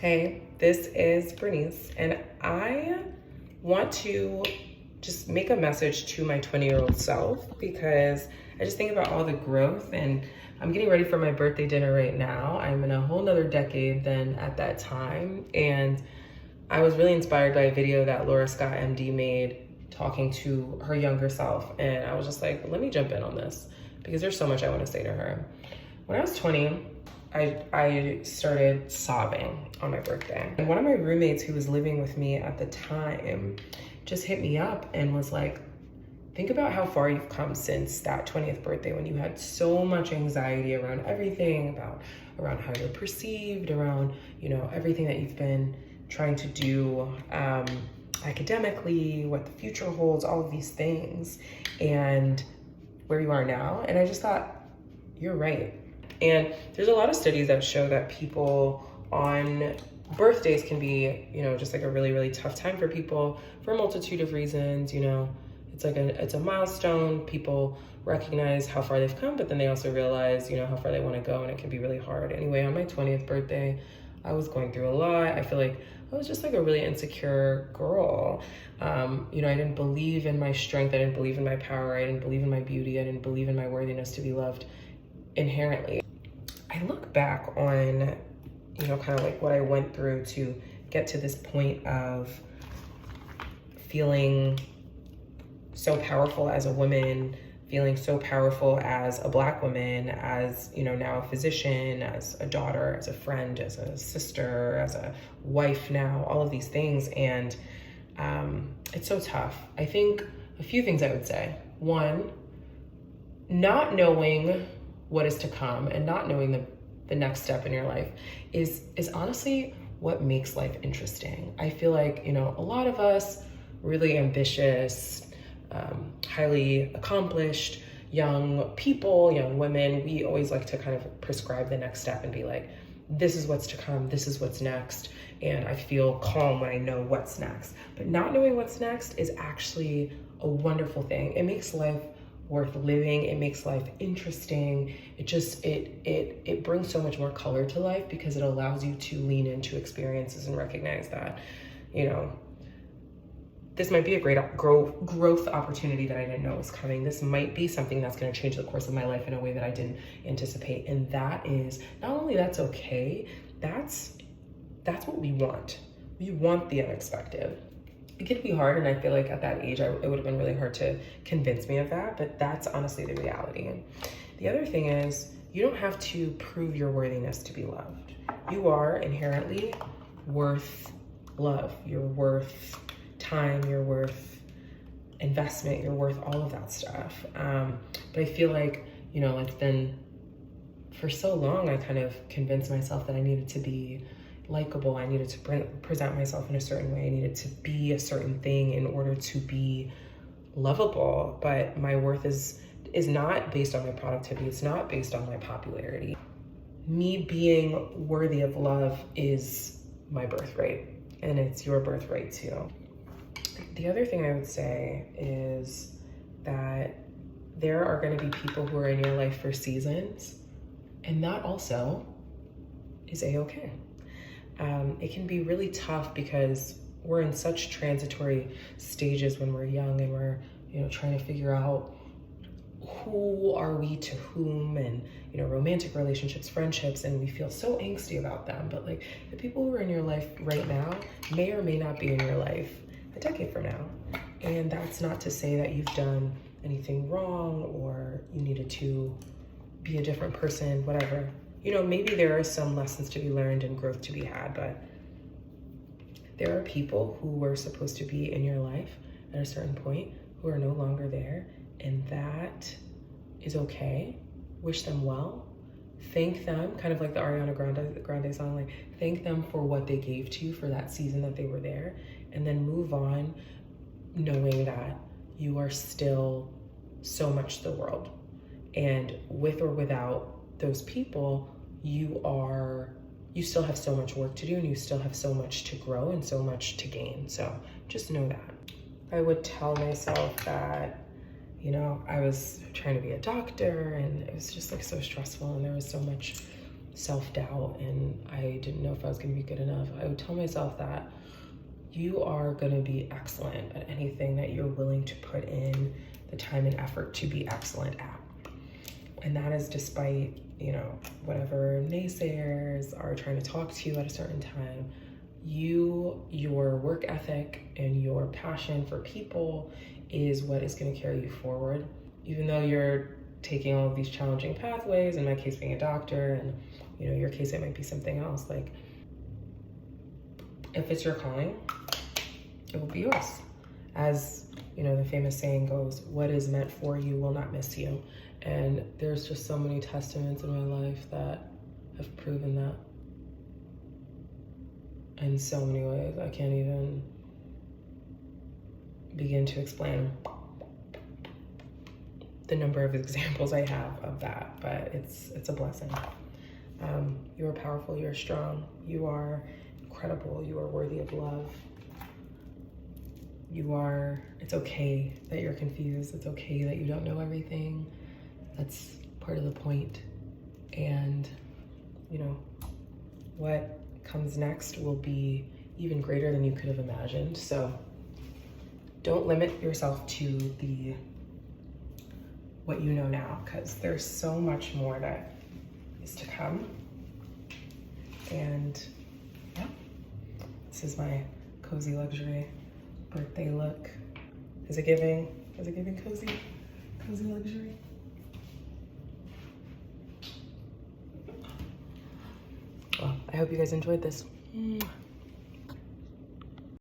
Hey, this is Bernice, and I want to just make a message to my 20-year-old self because I just think about all the growth, and I'm getting ready for my birthday dinner right now. I'm in a whole nother decade than at that time, and I was really inspired by a video that Laura Scott MD made talking to her younger self, and I was just like, let me jump in on this because there's so much I want to say to her. When I was 20, I started sobbing on my birthday. And one of my roommates who was living with me at the time just hit me up and was like, think about how far you've come since that 20th birthday when you had so much anxiety around everything, around how you're perceived, around, everything that you've been trying to do academically, what the future holds, all of these things, and where you are now. And I just thought, you're right. And there's a lot of studies that show that people on birthdays can be, just like a really, really tough time for people for a multitude of reasons. It's a milestone. People recognize how far they've come, but then they also realize, how far they want to go, and it can be really hard. Anyway, on my 20th birthday, I was going through a lot. I feel like I was just like a really insecure girl. I didn't believe in my strength. I didn't believe in my power. I didn't believe in my beauty. I didn't believe in my worthiness to be loved inherently. I look back on, kind of like what I went through to get to this point of feeling so powerful as a woman, feeling so powerful as a Black woman, as, now a physician, as a daughter, as a friend, as a sister, as a wife now, all of these things. And it's so tough. I think a few things I would say. One, not knowing what is to come and not knowing the next step in your life is honestly what makes life interesting. I feel like, a lot of us really ambitious, highly accomplished young people, young women, we always like to kind of prescribe the next step and be like, this is what's to come, this is what's next. And I feel calm when I know what's next. But not knowing what's next is actually a wonderful thing. It makes life worth living. It makes life interesting. It brings so much more color to life because it allows you to lean into experiences and recognize that, this might be a great growth opportunity that I didn't know was coming. This might be something that's going to change the course of my life in a way that I didn't anticipate. And that is, not only that's okay, that's what we want. We want the unexpected. It can be hard, and I feel like at that age, it would have been really hard to convince me of that, but that's honestly the reality. The other thing is, you don't have to prove your worthiness to be loved. You are inherently worth love. You're worth time, you're worth investment, you're worth all of that stuff. But I feel like, then for so long, I kind of convinced myself that I needed to be likable. I needed to present myself in a certain way. I needed to be a certain thing in order to be lovable. But my worth is not based on my productivity. It's not based on my popularity. Me being worthy of love is my birthright, and it's your birthright too. The other thing I would say is that there are going to be people who are in your life for seasons, and that also is a-okay. It can be really tough because we're in such transitory stages when we're young and we're, trying to figure out who are we to whom, and, romantic relationships, friendships, and we feel so angsty about them. But like the people who are in your life right now may or may not be in your life a decade from now. And that's not to say that you've done anything wrong or you needed to be a different person, whatever. Maybe there are some lessons to be learned and growth to be had, but there are people who were supposed to be in your life at a certain point who are no longer there, and that is okay. Wish them well. Thank them, kind of like the Ariana Grande song, like thank them for what they gave to you for that season that they were there, and then move on knowing that you are still so much the world. And with or without those people, you still have so much work to do, and you still have so much to grow and so much to gain. So just know that. I would tell myself that, I was trying to be a doctor, and it was just like so stressful, and there was so much self-doubt and I didn't know if I was gonna be good enough, I would tell myself that you are gonna be excellent at anything that you're willing to put in the time and effort to be excellent at. And that is despite, you know, whatever naysayers are trying to talk to you at a certain time. Your work ethic and your passion for people is what is going to carry you forward. Even though you're taking all of these challenging pathways, in my case being a doctor, and you know, your case it might be something else, like if it's your calling, it will be yours. As you know, the famous saying goes, what is meant for you will not miss you. And there's just so many testaments in my life that have proven that in so many ways. I can't even begin to explain the number of examples I have of that, but it's a blessing. You are powerful, you are strong, you are incredible, you are worthy of love. It's okay that you're confused, it's okay that you don't know everything. That's part of the point. And you know, what comes next will be even greater than you could have imagined. So don't limit yourself to what you know now, because there's so much more that is to come. And yeah, this is my cozy luxury birthday look. Is it giving cozy luxury? Well, I hope you guys enjoyed this.